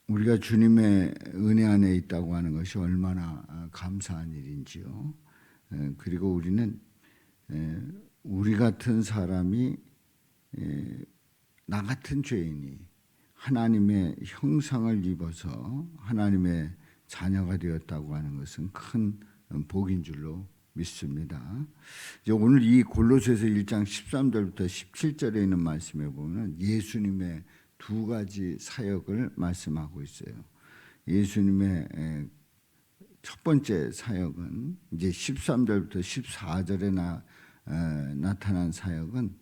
우리가 주님의 은혜 안에 있다고 하는 것이 얼마나 감사한 일인지요. 그리고 우리는 우리 같은 사람이 나 같은 죄인이 하나님의 형상을 입어서 하나님의 자녀가 되었다고 하는 것은 큰 복인 줄로 믿습니다. 이제 오늘 이 골로새서 1장 13절부터 17절에 있는 말씀에 보면 예수님의 두 가지 사역을 말씀하고 있어요. 예수님의 첫 번째 사역은 이제 13절부터 14절에 나타난 사역은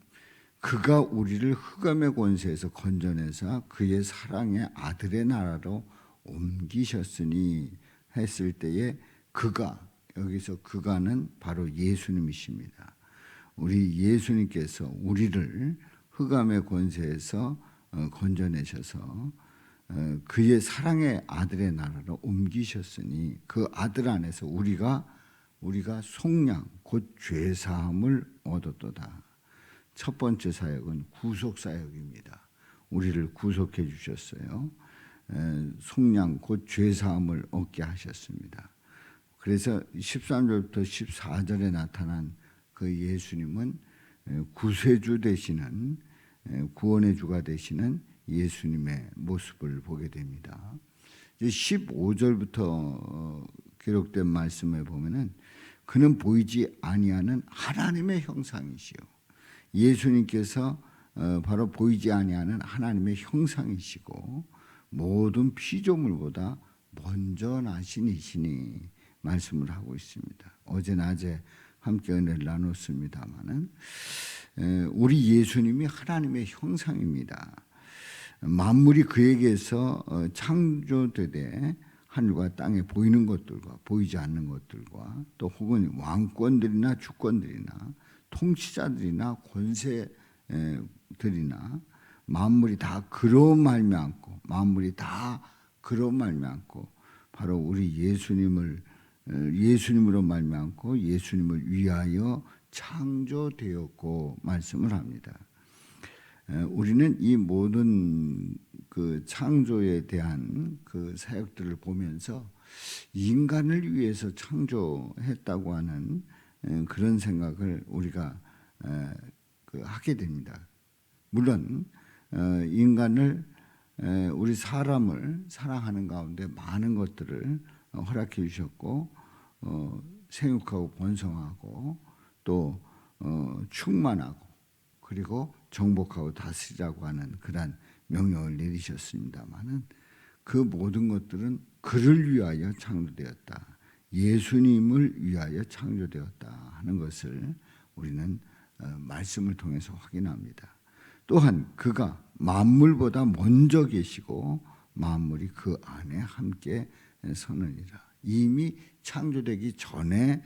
그가 우리를 흑암의 권세에서 건져내사 그의 사랑의 아들의 나라로 옮기셨으니 했을 때에 그가, 여기서 그가는 바로 예수님이십니다. 우리 예수님께서 우리를 흑암의 권세에서 건져내셔서 그의 사랑의 아들의 나라로 옮기셨으니 그 아들 안에서 우리가 속량 곧 죄사함을 얻었도다. 첫 번째 사역은 구속 사역입니다. 우리를 구속해 주셨어요. 속량 곧 죄사함을 얻게 하셨습니다. 그래서 13절부터 14절에 나타난 그 예수님은 구세주 되시는, 구원의 주가 되시는 예수님의 모습을 보게 됩니다. 15절부터 기록된 말씀에 보면은 그는 보이지 아니하는 하나님의 형상이시요. 예수님께서 바로 보이지 아니하는 하나님의 형상이시고 모든 피조물보다 먼저 나신 이시니 말씀을 하고 있습니다. 어제 낮에 함께 은혜를 나눴습니다마는 우리 예수님이 하나님의 형상입니다. 만물이 그에게서 창조되되 하늘과 땅에 보이는 것들과 보이지 않는 것들과 또 혹은 왕권들이나 주권들이나 통치자들이나 권세들이나 만물이 다 그로 말미암고 바로 우리 예수님으로 말미암고 예수님을 위하여 창조되었고 말씀을 합니다. 우리는 이 모든 그 창조에 대한 그 사역들을 보면서 인간을 위해서 창조했다고 하는 그런 생각을 우리가 하게 됩니다. 물론 인간을 우리 사람을 사랑하는 가운데 많은 것들을 허락해 주셨고 생육하고 번성하고 또 충만하고 그리고 정복하고 다스리라고 하는 그런 명령을 내리셨습니다마는 그 모든 것들은 그를 위하여 창조되었다. 예수님을 위하여 창조되었다 하는 것을 우리는 말씀을 통해서 확인합니다. 또한 그가 만물보다 먼저 계시고 만물이 그 안에 함께 서느니라. 이미 창조되기 전에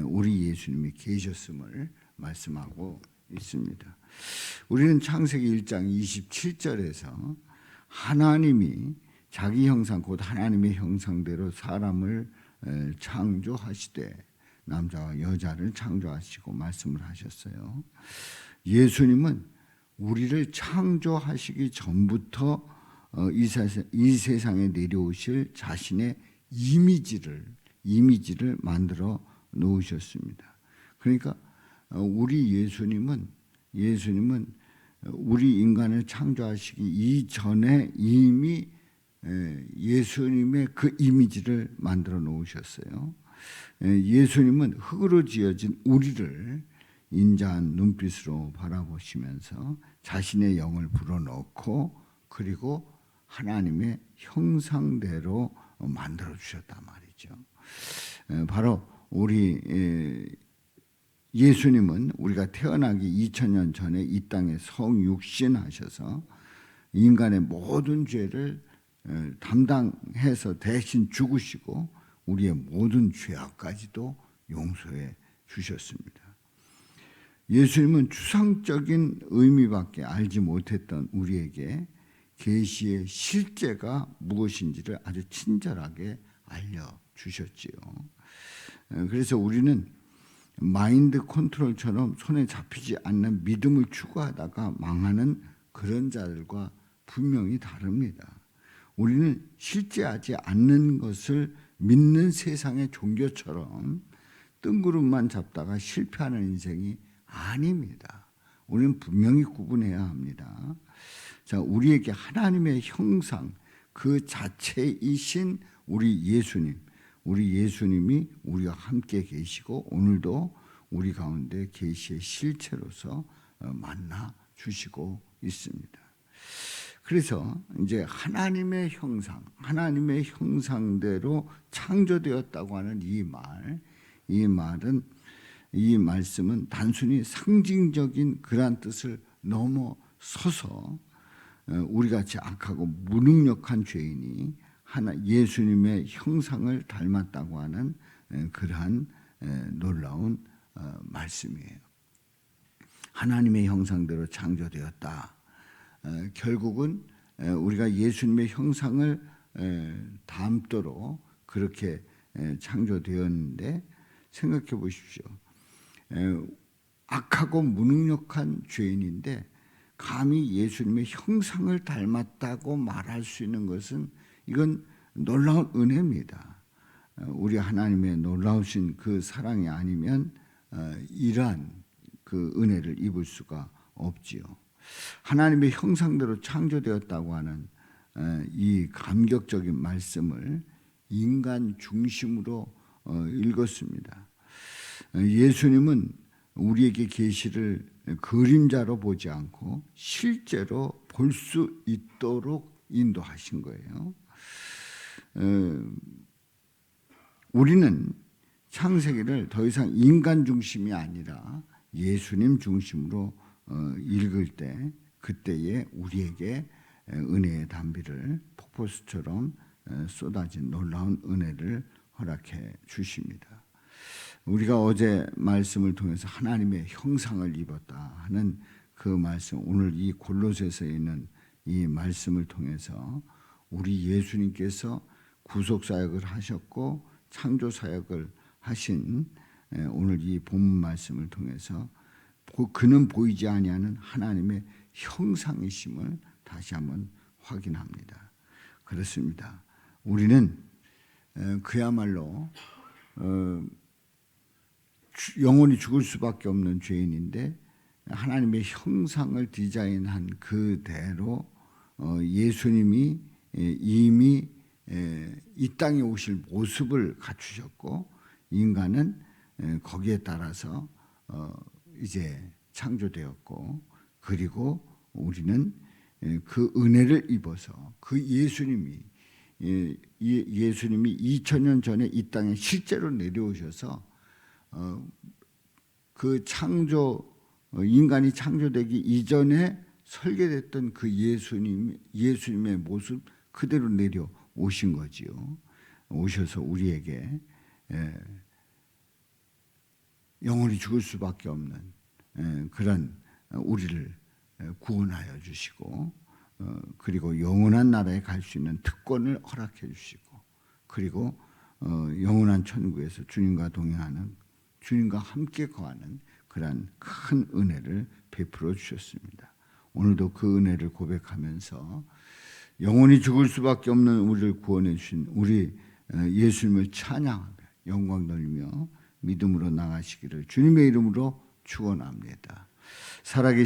우리 예수님이 계셨음을 말씀하고 있습니다. 우리는 창세기 1장 27절에서 하나님이 자기 형상 곧 하나님의 형상대로 사람을 창조하시되 남자와 여자를 창조하시고 말씀을 하셨어요. 예수님은 우리를 창조하시기 전부터 이 세상에 내려오실 자신의 이미지를 만들어 놓으셨습니다. 그러니까 우리 예수님은 우리 인간을 창조하시기 이전에 이미 예수님의 그 이미지를 만들어 놓으셨어요. 예수님은 흙으로 지어진 우리를 인자한 눈빛으로 바라보시면서 자신의 영을 불어넣고 그리고 하나님의 형상대로 만들어 주셨단 말이죠. 바로 우리 예수님은 우리가 태어나기 2000년 전에 이 땅에 성육신하셔서 인간의 모든 죄를 담당해서 대신 죽으시고 우리의 모든 죄악까지도 용서해 주셨습니다. 예수님은 추상적인 의미밖에 알지 못했던 우리에게 계시의 실제가 무엇인지를 아주 친절하게 알려주셨지요. 그래서 우리는 마인드 컨트롤처럼 손에 잡히지 않는 믿음을 추구하다가 망하는 그런 자들과 분명히 다릅니다. 우리는 실제하지 않는 것을 믿는 세상의 종교처럼 뜬구름만 잡다가 실패하는 인생이 아닙니다. 우리는 분명히 구분해야 합니다. 자, 우리에게 하나님의 형상 그 자체이신 우리 예수님이 우리와 함께 계시고 오늘도 우리 가운데 계시의 실체로서 만나 주시고 있습니다. 그래서 이제 하나님의 형상대로 창조되었다고 하는 이 말씀은 단순히 상징적인 그러한 뜻을 넘어서서 우리 같이 악하고 무능력한 죄인이 예수님의 형상을 닮았다고 하는 그러한 놀라운 말씀이에요. 하나님의 형상대로 창조되었다. 결국은 우리가 예수님의 형상을 닮도록 그렇게 창조되었는데 생각해 보십시오. 악하고 무능력한 죄인인데 감히 예수님의 형상을 닮았다고 말할 수 있는 것은 이건 놀라운 은혜입니다. 우리 하나님의 놀라우신 그 사랑이 아니면 이러한 그 은혜를 입을 수가 없지요. 하나님의 형상대로 창조되었다고 하는 이 감격적인 말씀을 인간 중심으로 읽었습니다. 예수님은 우리에게 계시를 그림자로 보지 않고 실제로 볼 수 있도록 인도하신 거예요. 우리는 창세기를 더 이상 인간 중심이 아니라 예수님 중심으로 읽을 때 그때에 우리에게 은혜의 단비를 폭포수처럼 쏟아진 놀라운 은혜를 허락해 주십니다. 우리가 어제 말씀을 통해서 하나님의 형상을 입었다 하는 그 말씀, 오늘 이 골로새서에 있는 이 말씀을 통해서 우리 예수님께서 구속사역을 하셨고 창조사역을 하신 오늘 이 본문 말씀을 통해서 그는 보이지 아니하는 하나님의 형상이심을 다시 한번 확인합니다. 그렇습니다. 우리는 그야말로 영원히 죽을 수밖에 없는 죄인인데 하나님의 형상을 디자인한 그대로 예수님이 이미 이 땅에 오실 모습을 갖추셨고 인간은 거기에 따라서 이제 창조되었고 그리고 우리는 그 은혜를 입어서 그 예수님이 2000년 전에 이 땅에 실제로 내려오셔서 그 인간이 창조되기 이전에 설계됐던 그 예수님의 모습 그대로 내려오신 거지요. 오셔서 우리에게 영원히 죽을 수밖에 없는 그런 우리를 구원하여 주시고 그리고 영원한 나라에 갈 수 있는 특권을 허락해 주시고 그리고 영원한 천국에서 주님과 동행하는 주님과 함께 거하는 그런 큰 은혜를 베풀어 주셨습니다. 오늘도 그 은혜를 고백하면서 영원히 죽을 수밖에 없는 우리를 구원해 주신 우리 예수님을 찬양하며 영광 돌리며 믿음으로 나가시기를 주님의 이름으로 축원합니다. 살아계신